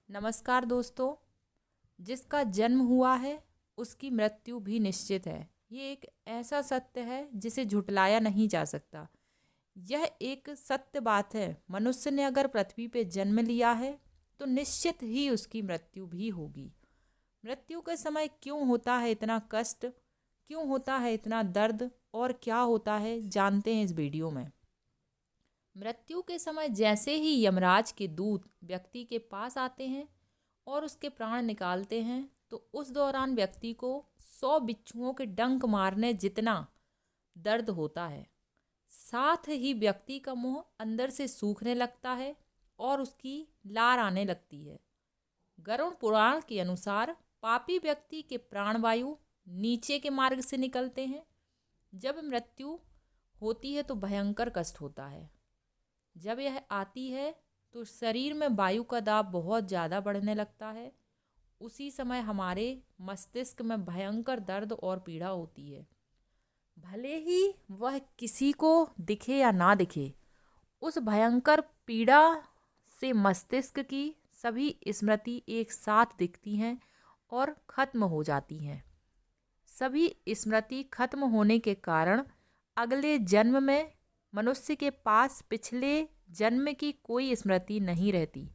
नमस्कार दोस्तों। जिसका जन्म हुआ है उसकी मृत्यु भी निश्चित है। ये एक ऐसा सत्य है जिसे झुटलाया नहीं जा सकता। यह एक सत्य बात है। मनुष्य ने अगर पृथ्वी पे जन्म लिया है तो निश्चित ही उसकी मृत्यु भी होगी। मृत्यु के समय क्यों होता है इतना कष्ट, क्यों होता है इतना दर्द और क्या होता है जानते हैं इस वीडियो में। मृत्यु के समय जैसे ही यमराज के दूत व्यक्ति के पास आते हैं और उसके प्राण निकालते हैं तो उस दौरान व्यक्ति को 100 बिच्छुओं के डंक मारने जितना दर्द होता है। साथ ही व्यक्ति का मुंह अंदर से सूखने लगता है और उसकी लार आने लगती है। गरुड़ पुराण के अनुसार पापी व्यक्ति के प्राणवायु नीचे के मार्ग से निकलते हैं। जब मृत्यु होती है तो भयंकर कष्ट होता है। जब यह आती है तो शरीर में वायु का दाब बहुत ज़्यादा बढ़ने लगता है। उसी समय हमारे मस्तिष्क में भयंकर दर्द और पीड़ा होती है। भले ही वह किसी को दिखे या ना दिखे, उस भयंकर पीड़ा से मस्तिष्क की सभी स्मृति एक साथ दिखती हैं और खत्म हो जाती हैं। सभी स्मृति खत्म होने के कारण अगले जन्म में मनुष्य के पास पिछले जन्म की कोई स्मृति नहीं रहती।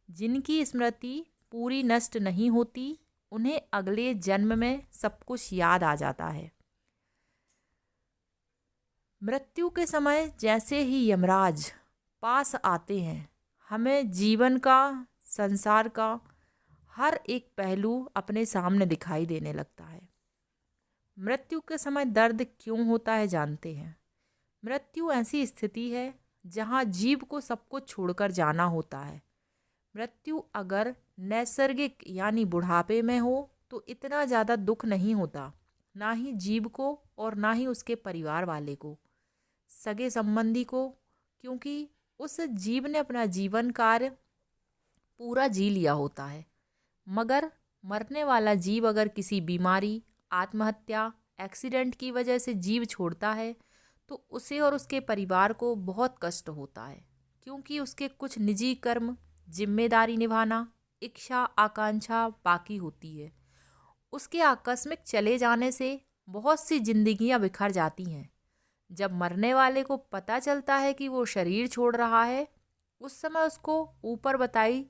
जिनकी स्मृति पूरी नष्ट नहीं होती उन्हें अगले जन्म में सब कुछ याद आ जाता है। मृत्यु के समय जैसे ही यमराज पास आते हैं, हमें जीवन का, संसार का हर एक पहलू अपने सामने दिखाई देने लगता है। मृत्यु के समय दर्द क्यों होता है जानते हैं। मृत्यु ऐसी स्थिति है जहाँ जीव को सब कुछ छोड़कर जाना होता है। मृत्यु अगर नैसर्गिक यानी बुढ़ापे में हो तो इतना ज़्यादा दुख नहीं होता, ना ही जीव को और ना ही उसके परिवार वाले को, सगे संबंधी को, क्योंकि उस जीव ने अपना जीवन कार्य पूरा जी लिया होता है। मगर मरने वाला जीव अगर किसी बीमारी, आत्महत्या, एक्सीडेंट की वजह से जीव छोड़ता है तो उसे और उसके परिवार को बहुत कष्ट होता है, क्योंकि उसके कुछ निजी कर्म, जिम्मेदारी निभाना, इच्छा, आकांक्षा बाकी होती है। उसके आकस्मिक चले जाने से बहुत सी जिंदगियां बिखर जाती हैं। जब मरने वाले को पता चलता है कि वो शरीर छोड़ रहा है, उस समय उसको ऊपर बताई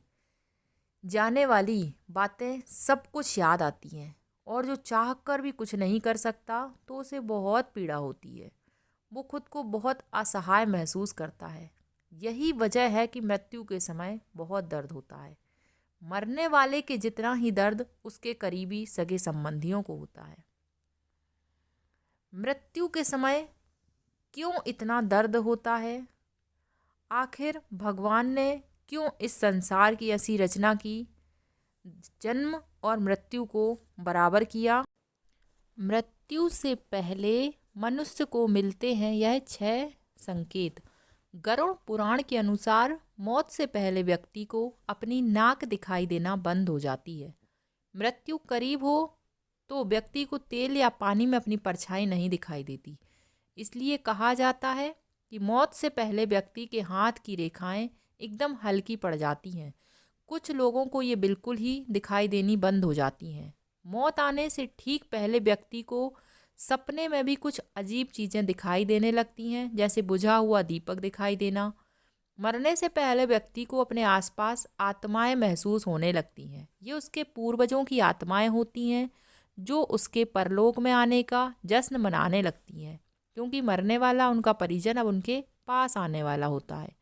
जाने वाली बातें सब कुछ याद आती हैं और जो चाह कर भी कुछ नहीं कर सकता तो उसे बहुत पीड़ा होती है। वो खुद को बहुत असहाय महसूस करता है। यही वजह है कि मृत्यु के समय बहुत दर्द होता है। मरने वाले के जितना ही दर्द उसके करीबी सगे संबंधियों को होता है। मृत्यु के समय क्यों इतना दर्द होता है? आखिर भगवान ने क्यों इस संसार की ऐसी रचना की, जन्म और मृत्यु को बराबर किया? मृत्यु से पहले मनुष्य को मिलते हैं यह 6 संकेत। गरुड़ पुराण के अनुसार मौत से पहले व्यक्ति को अपनी नाक दिखाई देना बंद हो जाती है। मृत्यु करीब हो तो व्यक्ति को तेल या पानी में अपनी परछाई नहीं दिखाई देती। इसलिए कहा जाता है कि मौत से पहले व्यक्ति के हाथ की रेखाएं एकदम हल्की पड़ जाती हैं। कुछ लोगों को ये बिल्कुल ही दिखाई देनी बंद हो जाती हैं। मौत आने से ठीक पहले व्यक्ति को सपने में भी कुछ अजीब चीज़ें दिखाई देने लगती हैं, जैसे बुझा हुआ दीपक दिखाई देना। मरने से पहले व्यक्ति को अपने आसपास आत्माएं महसूस होने लगती हैं। ये उसके पूर्वजों की आत्माएं होती हैं जो उसके परलोक में आने का जश्न मनाने लगती हैं, क्योंकि मरने वाला उनका परिजन अब उनके पास आने वाला होता है।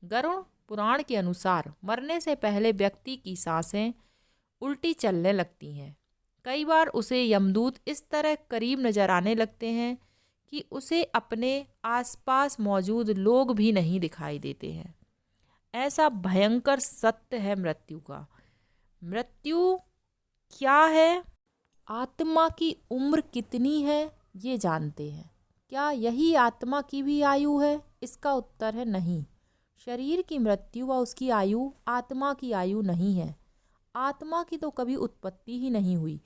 गरुड़ पुराण के अनुसार मरने से पहले व्यक्ति की सांसें उल्टी चलने लगती हैं। कई बार उसे यमदूत इस तरह करीब नजर आने लगते हैं कि उसे अपने आसपास मौजूद लोग भी नहीं दिखाई देते हैं। ऐसा भयंकर सत्य है मृत्यु का। मृत्यु क्या है? आत्मा की उम्र कितनी है ये जानते हैं। क्या यही आत्मा की भी आयु है? इसका उत्तर है नहीं। शरीर की मृत्यु व उसकी आयु आत्मा की आयु नहीं है। आत्मा की तो कभी उत्पत्ति ही नहीं हुई।